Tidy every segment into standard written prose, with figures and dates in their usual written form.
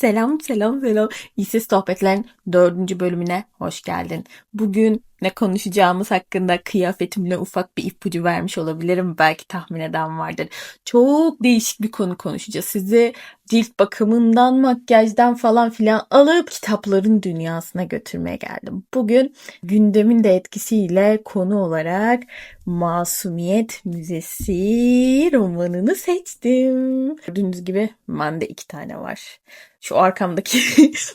Selam, selam, selam. İşsiz Sohbetler'in 4. bölümüne hoş geldin. Bugün ne konuşacağımız hakkında kıyafetimle ufak bir ipucu vermiş olabilirim. Belki tahmin eden vardır. Çok değişik bir konu konuşacağız. Sizi cilt bakımından, makyajdan falan filan alıp kitapların dünyasına götürmeye geldim. Bugün gündemin de etkisiyle konu olarak Masumiyet Müzesi romanını seçtim. Gördüğünüz gibi bende 2 tane var. Şu arkamdaki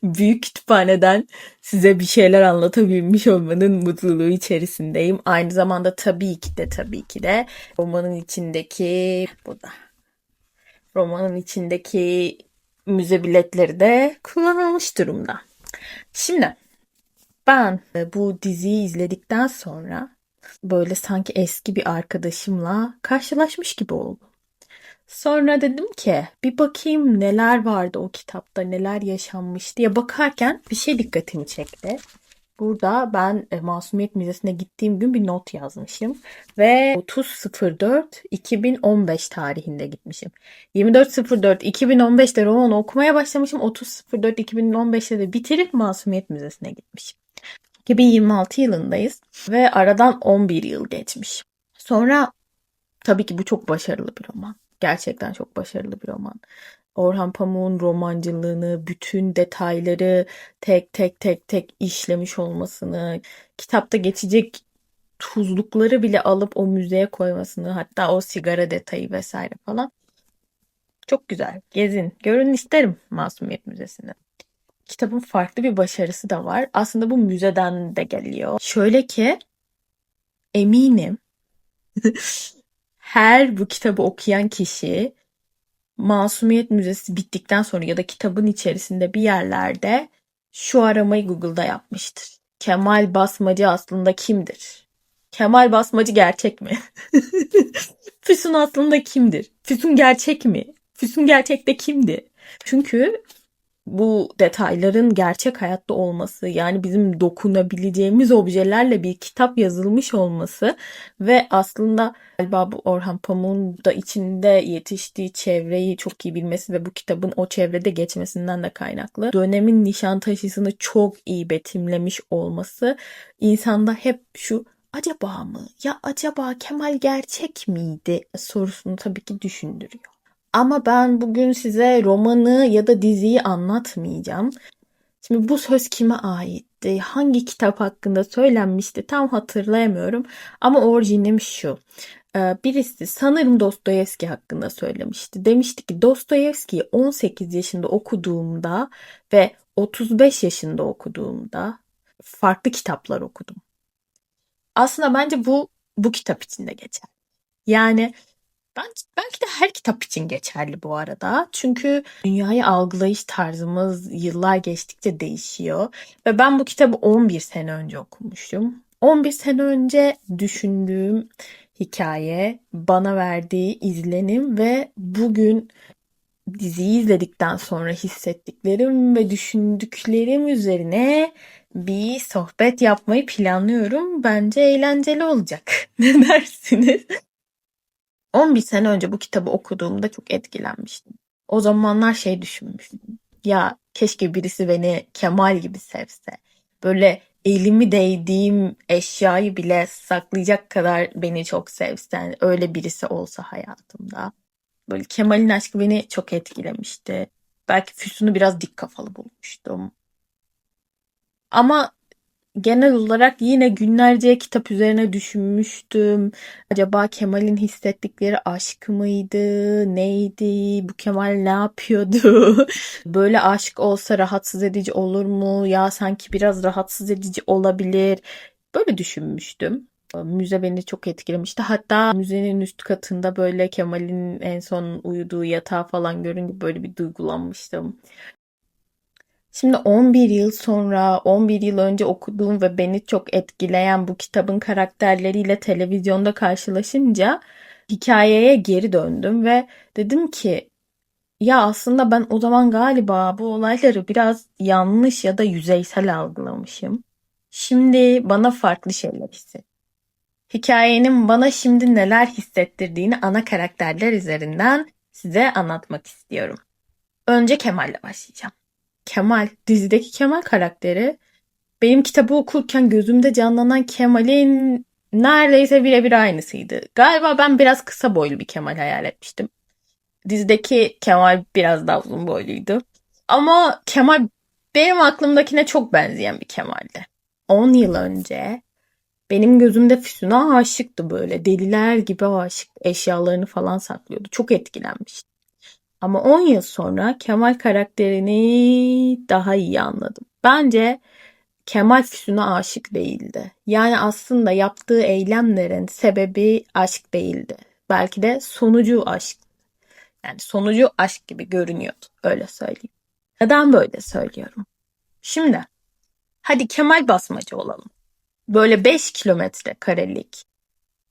büyük kütüphaneden size bir şeyler anlatabilmiş olmanın mutluluğu içerisindeyim. Aynı zamanda tabii ki de romanın içindeki burada. Romanın içindeki müze biletleri de kullanılmış durumda. Şimdi ben bu diziyi izledikten sonra böyle sanki eski bir arkadaşımla karşılaşmış gibi oldum. Sonra dedim ki bir bakayım neler vardı o kitapta, neler yaşanmış diye bakarken bir şey dikkatimi çekti. Burada ben Masumiyet Müzesi'ne gittiğim gün bir not yazmışım ve 30.04.2015 tarihinde gitmişim. 24.04.2015'te romanı okumaya başlamışım. 30.04.2015'te de bitirip Masumiyet Müzesi'ne gitmişim. 2026 yılındayız ve aradan 11 yıl geçmiş. Sonra tabii ki bu çok başarılı bir roman. Gerçekten çok başarılı bir roman. Orhan Pamuk'un romancılığını, bütün detayları tek tek işlemiş olmasını, kitapta geçecek tuzlukları bile alıp o müzeye koymasını, hatta o sigara detayı vesaire falan. Çok güzel. Gezin, görün isterim Masumiyet Müzesi'ni. Kitabın farklı bir başarısı da var. Aslında bu müzeden de geliyor. Şöyle ki eminim her bu kitabı okuyan kişi Masumiyet Müzesi bittikten sonra ya da kitabın içerisinde bir yerlerde şu aramayı Google'da yapmıştır. Kemal Basmacı aslında kimdir? Kemal Basmacı gerçek mi? Füsun aslında kimdir? Füsun gerçek mi? Füsun gerçekte kimdi? Çünkü bu detayların gerçek hayatta olması, yani bizim dokunabileceğimiz objelerle bir kitap yazılmış olması ve aslında galiba bu Orhan Pamuk'un da içinde yetiştiği çevreyi çok iyi bilmesi ve bu kitabın o çevrede geçmesinden de kaynaklı. Dönemin Nişantaşı'sını çok iyi betimlemiş olması insanda hep şu acaba mı? Ya acaba Kemal gerçek miydi sorusunu tabii ki düşündürüyor. Ama ben bugün size romanı ya da diziyi anlatmayacağım. Şimdi bu söz kime aitti? Hangi kitap hakkında söylenmişti? Tam hatırlayamıyorum. Ama orijinim şu. Birisi sanırım Dostoyevski hakkında söylemişti. Demişti ki Dostoyevski'yi 18 yaşında okuduğumda ve 35 yaşında okuduğumda farklı kitaplar okudum. Aslında bence bu kitap içinde geçer. Yani belki de her kitap için geçerli bu arada. Çünkü dünyayı algılayış tarzımız yıllar geçtikçe değişiyor. Ve ben bu kitabı 11 sene önce okumuşum. 11 sene önce düşündüğüm hikaye, bana verdiği izlenim ve bugün diziyi izledikten sonra hissettiklerim ve düşündüklerim üzerine bir sohbet yapmayı planlıyorum. Bence eğlenceli olacak. Ne dersiniz? 11 sene önce bu kitabı okuduğumda çok etkilenmiştim. O zamanlar şey düşünmüştüm. Ya keşke birisi beni Kemal gibi sevse. Böyle elimi değdiğim eşyayı bile saklayacak kadar beni çok sevse. Öyle birisi olsa hayatımda. Böyle Kemal'in aşkı beni çok etkilemişti. Belki Füsun'u biraz dik kafalı bulmuştum. Ama genel olarak yine günlerce kitap üzerine düşünmüştüm. Acaba Kemal'in hissettikleri aşk mıydı? Neydi? Bu Kemal ne yapıyordu? Böyle aşk olsa rahatsız edici olur mu? Ya sanki biraz rahatsız edici olabilir. Böyle düşünmüştüm. Müze beni çok etkilemişti. Hatta müzenin üst katında böyle Kemal'in en son uyuduğu yatağı falan görünce böyle bir duygulanmıştım. Şimdi 11 yıl sonra, 11 yıl önce okuduğum ve beni çok etkileyen bu kitabın karakterleriyle televizyonda karşılaşınca hikayeye geri döndüm ve dedim ki ya aslında ben o zaman galiba bu olayları biraz yanlış ya da yüzeysel algılamışım. Şimdi bana farklı şeyler hisset. Hikayenin bana şimdi neler hissettirdiğini ana karakterler üzerinden size anlatmak istiyorum. Önce Kemal'le başlayacağım. Kemal, dizideki Kemal karakteri benim kitabı okurken gözümde canlanan Kemal'in neredeyse birebir aynısıydı. Galiba ben biraz kısa boylu bir Kemal hayal etmiştim. Dizideki Kemal biraz daha uzun boyluydu. Ama Kemal benim aklımdakine çok benzeyen bir Kemal'di. 10 yıl önce benim gözümde Füsun'a aşıktı böyle. Deliler gibi aşık. Eşyalarını falan saklıyordu. Çok etkilenmiştim. Ama 10 yıl sonra Kemal karakterini daha iyi anladım. Bence Kemal Füsun'a aşık değildi. Yani aslında yaptığı eylemlerin sebebi aşk değildi. Belki de sonucu aşk. Yani sonucu aşk gibi görünüyordu. Öyle söyleyeyim. Neden böyle söylüyorum? Şimdi hadi Kemal Basmacı olalım. Böyle 5 kilometre karelik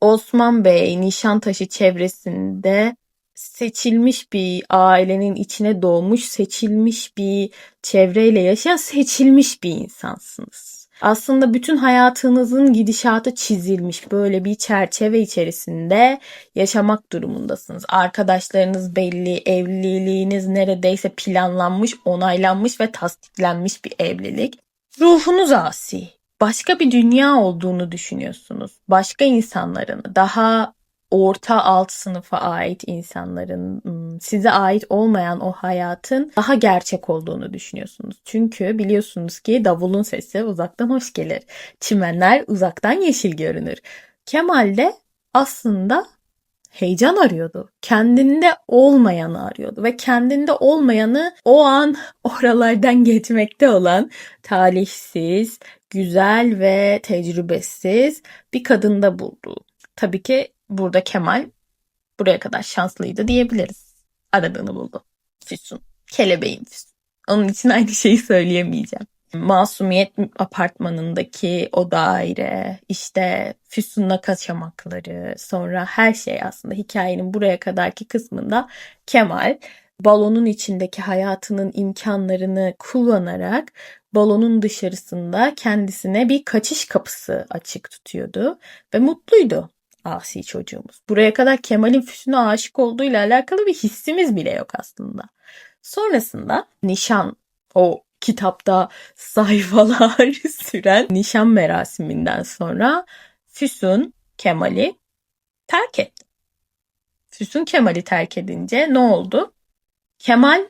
Osman Bey, Nişantaşı çevresinde seçilmiş bir ailenin içine doğmuş, seçilmiş bir çevreyle yaşayan seçilmiş bir insansınız. Aslında bütün hayatınızın gidişatı çizilmiş böyle bir çerçeve içerisinde yaşamak durumundasınız. Arkadaşlarınız belli, evliliğiniz neredeyse planlanmış, onaylanmış ve tasdiklenmiş bir evlilik. Ruhunuz asi. Başka bir dünya olduğunu düşünüyorsunuz. Başka insanların, daha orta alt sınıfa ait insanların, size ait olmayan o hayatın daha gerçek olduğunu düşünüyorsunuz. Çünkü biliyorsunuz ki davulun sesi uzaktan hoş gelir. Çimenler uzaktan yeşil görünür. Kemal de aslında heyecan arıyordu. Kendinde olmayanı arıyordu ve kendinde olmayanı o an oralardan geçmekte olan talihsiz, güzel ve tecrübesiz bir kadında buldu. Tabii ki burada Kemal buraya kadar şanslıydı diyebiliriz. Aradığını buldu. Füsun. Kelebeğin Füsun. Onun için aynı şeyi söyleyemeyeceğim. Masumiyet apartmanındaki o daire, işte Füsun'la kaçamakları, sonra her şey aslında hikayenin buraya kadarki kısmında Kemal balonun içindeki hayatının imkanlarını kullanarak balonun dışarısında kendisine bir kaçış kapısı açık tutuyordu ve mutluydu asi çocuğumuz. Buraya kadar Kemal'in Füsun'a aşık olduğuyla alakalı bir hissimiz bile yok aslında. Sonrasında nişan, o kitapta sayfalar süren nişan merasiminden sonra Füsun Kemal'i terk etti. Füsun Kemal'i terk edince ne oldu? Kemal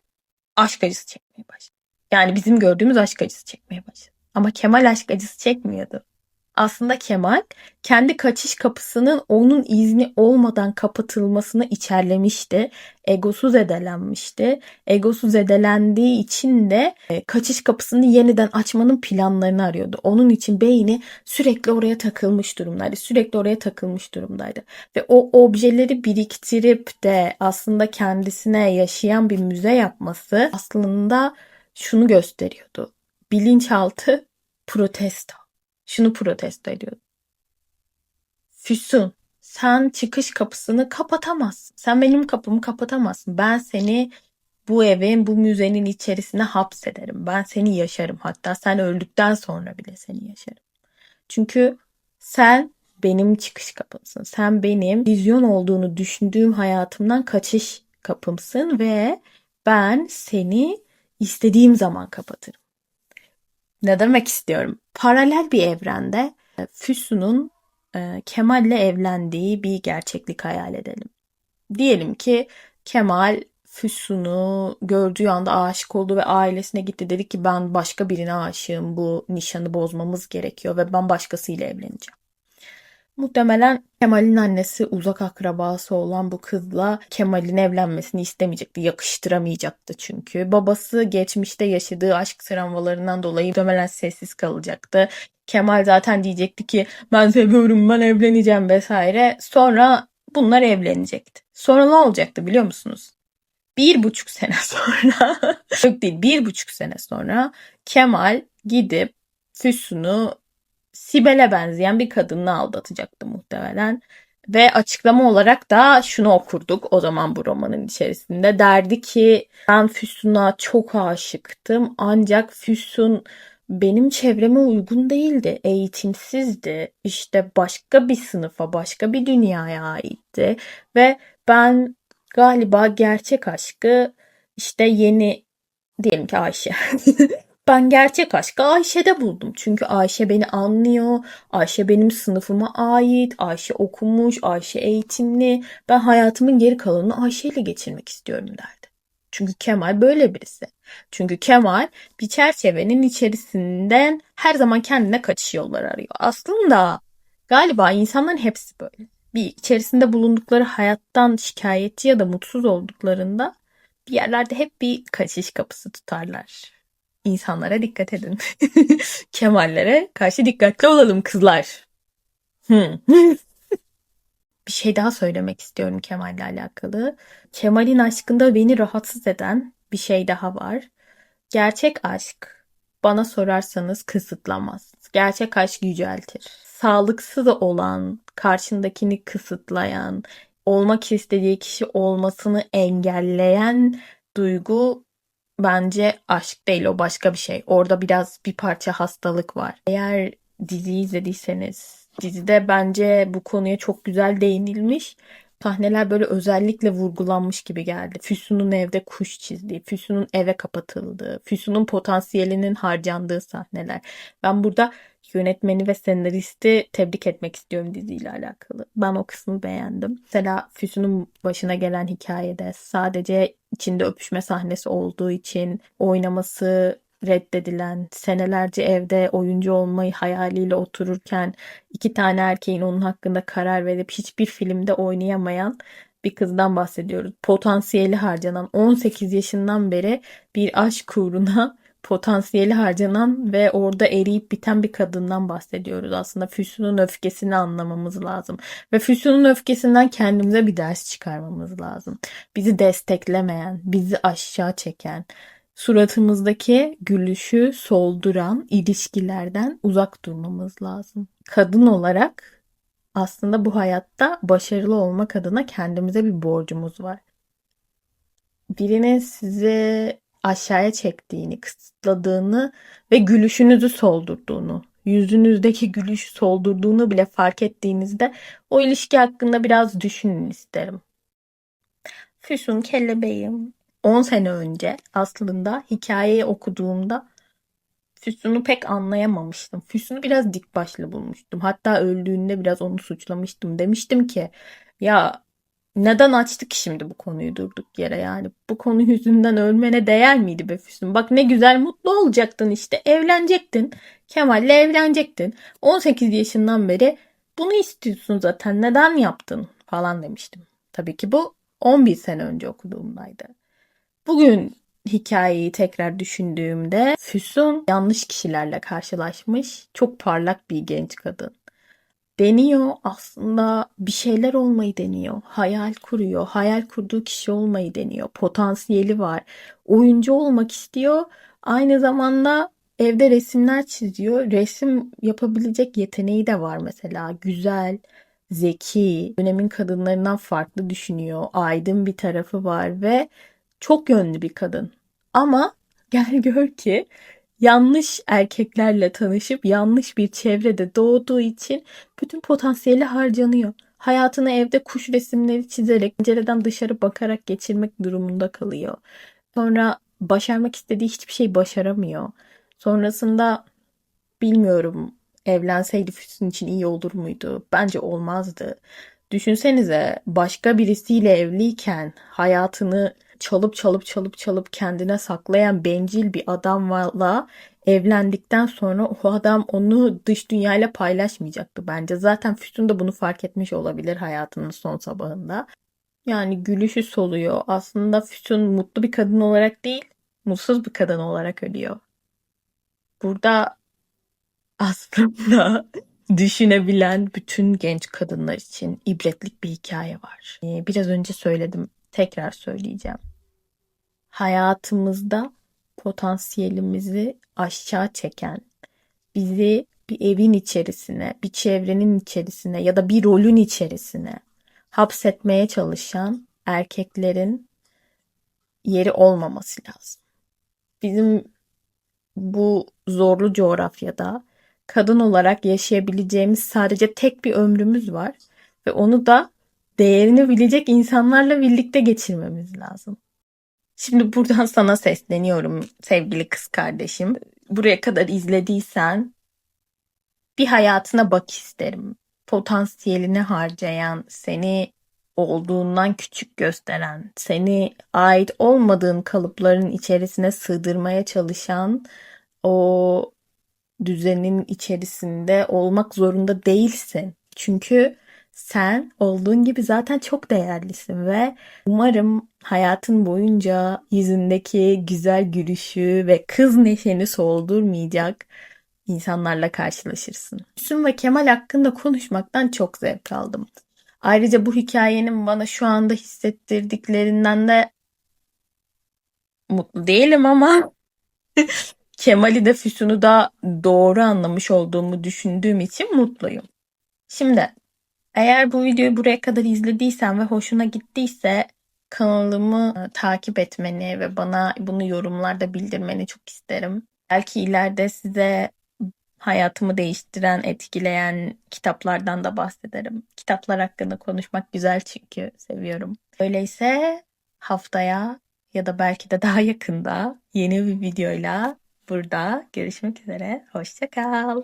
aşk acısı çekmeye başladı. Yani bizim gördüğümüz aşk acısı çekmeye başladı. Ama Kemal aşk acısı çekmiyordu. Aslında Kemal kendi kaçış kapısının onun izni olmadan kapatılmasını içerlemişti. Egosu zedelenmişti. Egosu zedelendiği için de kaçış kapısını yeniden açmanın planlarını arıyordu. Onun için beyni sürekli oraya takılmış durumdaydı. Sürekli oraya takılmış durumdaydı. Ve o objeleri biriktirip de aslında kendisine yaşayan bir müze yapması aslında şunu gösteriyordu. Bilinçaltı protesto. Şunu protesto ediyordu. Füsun, sen çıkış kapısını kapatamazsın. Sen benim kapımı kapatamazsın. Ben seni bu evin, bu müzenin içerisine hapsederim. Ben seni yaşarım. Hatta sen öldükten sonra bile seni yaşarım. Çünkü sen benim çıkış kapımsın. Sen benim vizyon olduğunu düşündüğüm hayatımdan kaçış kapımsın ve ben seni istediğim zaman kapatırım. Ne demek istiyorum? Paralel bir evrende Füsun'un Kemal'le evlendiği bir gerçeklik hayal edelim. Diyelim ki Kemal Füsun'u gördüğü anda aşık oldu ve ailesine gitti. Dedi ki ben başka birine aşığım. Bu nişanı bozmamız gerekiyor ve ben başkasıyla evleneceğim. Muhtemelen Kemal'in annesi uzak akrabası olan bu kızla Kemal'in evlenmesini istemeyecekti. Yakıştıramayacaktı çünkü. Babası geçmişte yaşadığı aşk travmalarından dolayı muhtemelen sessiz kalacaktı. Kemal zaten diyecekti ki ben seviyorum, ben evleneceğim vesaire. Sonra bunlar evlenecekti. Sonra ne olacaktı biliyor musunuz? 1,5 sene sonra yok değil 1,5 sene sonra Kemal gidip Füsun'u Sibel'e benzeyen bir kadınla aldatacaktı muhtemelen. Ve açıklama olarak da şunu okurduk o zaman bu romanın içerisinde. Derdi ki ben Füsun'a çok aşıktım ancak Füsun benim çevreme uygun değildi. Eğitimsizdi. İşte başka bir sınıfa, başka bir dünyaya aitti. Ve ben galiba gerçek aşkı işte yeni Diyelim ki Ayşe. Ben gerçek aşkı Ayşe'de buldum. Çünkü Ayşe beni anlıyor. Ayşe benim sınıfıma ait. Ayşe okumuş, Ayşe eğitimli. Ben hayatımın geri kalanını Ayşe ile geçirmek istiyorum derdi. Çünkü Kemal böyle birisi. Çünkü Kemal bir çerçevenin içerisinden her zaman kendine kaçış yolları arıyor. Aslında galiba insanların hepsi böyle. Bir içerisinde bulundukları hayattan şikayetçi ya da mutsuz olduklarında bir yerlerde hep bir kaçış kapısı tutarlar. İnsanlara dikkat edin. Kemallere karşı dikkatli olalım kızlar. Hmm. Bir şey daha söylemek istiyorum Kemal'le alakalı. Kemal'in aşkında beni rahatsız eden bir şey daha var. Gerçek aşk bana sorarsanız kısıtlamaz. Gerçek aşk yüceltir. Sağlıksız olan, karşındakini kısıtlayan, olmak istediği kişi olmasını engelleyen duygu bence aşk değil, o başka bir şey. Orada biraz bir parça hastalık var. Eğer diziyi izlediyseniz dizide bence bu konuya çok güzel değinilmiş. Sahneler böyle özellikle vurgulanmış gibi geldi. Füsun'un evde kuş çizdiği, Füsun'un eve kapatıldığı, Füsun'un potansiyelinin harcandığı sahneler. Ben burada yönetmeni ve senaristi tebrik etmek istiyorum diziyle alakalı. Ben o kısmı beğendim. Mesela Füsun'un başına gelen hikayede sadece içinde öpüşme sahnesi olduğu için oynaması reddedilen, senelerce evde oyuncu olmayı hayaliyle otururken iki tane erkeğin onun hakkında karar verip hiçbir filmde oynayamayan bir kızdan bahsediyoruz. Potansiyeli harcanan 18 yaşından beri bir aşk uğruna potansiyeli harcanan ve orada eriyip biten bir kadından bahsediyoruz. Aslında Füsun'un öfkesini anlamamız lazım. Ve Füsun'un öfkesinden kendimize bir ders çıkarmamız lazım. Bizi desteklemeyen, bizi aşağı çeken, suratımızdaki gülüşü solduran ilişkilerden uzak durmamız lazım. Kadın olarak aslında bu hayatta başarılı olmak adına kendimize bir borcumuz var. Birinin sizi aşağıya çektiğini, kısıtladığını ve gülüşünüzü soldurduğunu, yüzünüzdeki gülüşü soldurduğunu bile fark ettiğinizde o ilişki hakkında biraz düşünün isterim. Füsun Kelebeğim 10 sene önce aslında hikayeyi okuduğumda Füsun'u pek anlayamamıştım. Füsun'u biraz dik başlı bulmuştum. Hatta öldüğünde biraz onu suçlamıştım. Demiştim ki ya neden açtık ki şimdi bu konuyu durduk yere yani. Bu konu yüzünden ölmene değer miydi be Füsun? Bak ne güzel mutlu olacaktın işte. Evlenecektin. Kemal'le evlenecektin. 18 yaşından beri bunu istiyorsun zaten. Neden yaptın? Falan demiştim. Tabii ki bu 11 sene önce okuduğumdaydı. Bugün hikayeyi tekrar düşündüğümde Füsun yanlış kişilerle karşılaşmış. Çok parlak bir genç kadın. Deniyor aslında bir şeyler olmayı deniyor. Hayal kuruyor. Hayal kurduğu kişi olmayı deniyor. Potansiyeli var. Oyuncu olmak istiyor. Aynı zamanda evde resimler çiziyor. Resim yapabilecek yeteneği de var mesela. Güzel, zeki, dönemin kadınlarından farklı düşünüyor. Aydın bir tarafı var ve çok yönlü bir kadın. Ama gel gör ki yanlış erkeklerle tanışıp yanlış bir çevrede doğduğu için bütün potansiyeli harcanıyor. Hayatını evde kuş resimleri çizerek, pencereden dışarı bakarak geçirmek durumunda kalıyor. Sonra başarmak istediği hiçbir şey başaramıyor. Sonrasında bilmiyorum, evlenseydi Füsun için iyi olur muydu? Bence olmazdı. Düşünsenize başka birisiyle evliyken hayatını çalıp kendine saklayan bencil bir adamla evlendikten sonra o adam onu dış dünyayla paylaşmayacaktı bence. Zaten Füsun da bunu fark etmiş olabilir hayatının son sabahında. Yani gülüşü soluyor. Aslında Füsun mutlu bir kadın olarak değil, mutsuz bir kadın olarak ölüyor. Burada aslında düşünebilen bütün genç kadınlar için ibretlik bir hikaye var. Biraz önce söyledim, tekrar söyleyeceğim. Hayatımızda potansiyelimizi aşağı çeken, bizi bir evin içerisine, bir çevrenin içerisine ya da bir rolün içerisine hapsetmeye çalışan erkeklerin yeri olmaması lazım. Bizim bu zorlu coğrafyada kadın olarak yaşayabileceğimiz sadece tek bir ömrümüz var ve onu da değerini bilecek insanlarla birlikte geçirmemiz lazım. Şimdi buradan sana sesleniyorum sevgili kız kardeşim. Buraya kadar izlediysen bir hayatına bak isterim. Potansiyelini harcayan, seni olduğundan küçük gösteren, seni ait olmadığın kalıpların içerisine sığdırmaya çalışan o düzenin içerisinde olmak zorunda değilsin. Çünkü sen olduğun gibi zaten çok değerlisin ve umarım hayatın boyunca yüzündeki güzel gülüşü ve kız neşeni soldurmayacak insanlarla karşılaşırsın. Müslüm ve Kemal hakkında konuşmaktan çok zevk aldım. Ayrıca bu hikayenin bana şu anda hissettirdiklerinden de mutlu değilim ama Kemal'i de Füsun'u da doğru anlamış olduğumu düşündüğüm için mutluyum. Şimdi eğer bu videoyu buraya kadar izlediysen ve hoşuna gittiyse kanalımı takip etmeni ve bana bunu yorumlarda bildirmeni çok isterim. Belki ileride size hayatımı değiştiren, etkileyen kitaplardan da bahsederim. Kitaplar hakkında konuşmak güzel çünkü seviyorum. Öyleyse haftaya ya da belki de daha yakında yeni bir videoyla burada görüşmek üzere. Hoşça kal.